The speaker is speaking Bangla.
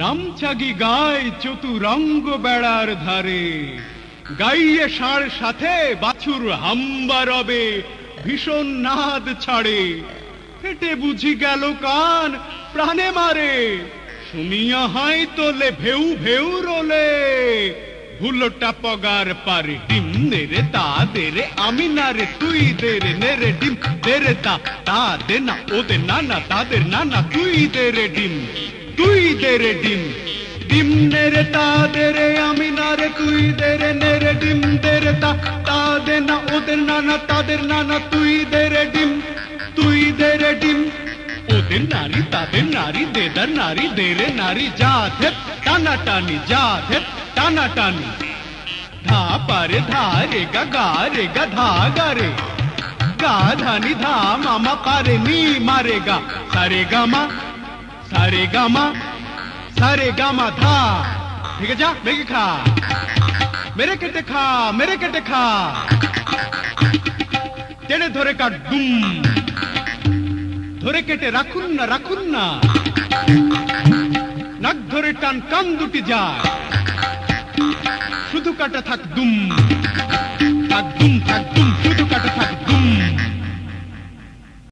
রামছাগি গায় চতুরঙ্গ বেড়ার ধারে, গাইয়ে ষাঁড় সাথে বাছুর হাম্বা রবে, ভীষণ নাদ ছাড়ে। হেঁটে বুঝি গেল কান প্রাণে মারে, শুনিয়া হাই তোলে ভেউ ভেউ রোলে। ভুলোটা পগার পারে ডিম নেরে তা দেরে, আমি না রে তুই দেরে নেরে ডিম দেরে তা দে না ওদের নানা তাদের নানা, তুই দেরে ডিম তুই দেরে ডিম। ডিম নেরে তা দেরে, আমি না রে তুই দেরে নেরে ডিম দেরে তা দে না ওদের নানা তাদের নানা, তুই দেরে ডিম তুই দেরে ডিম। ওদের নারী তাদের নারী, দেদার নারী দেরে নারী, যা ধেপ টানা টানি যা ধেপ টানা টানি। ধা পারে ধা রে গা রে গা ধা গা রে, গা ধানি ধা মামা পারে নি মারে গা, সারে গামা সারে গামা সারে গামা ধা। ঠিক আছে, যা মেঘে খা, মেরে কেটে খা মেরে কেটে খা। টেনে ধরে কাট দুম, ধরে কেটে রাখুন না, নাক ধরে টান কান দুটি যায়, শুধু কাটা থাক দুম থাক দুম থাক দুম, শুধু কাটা থাক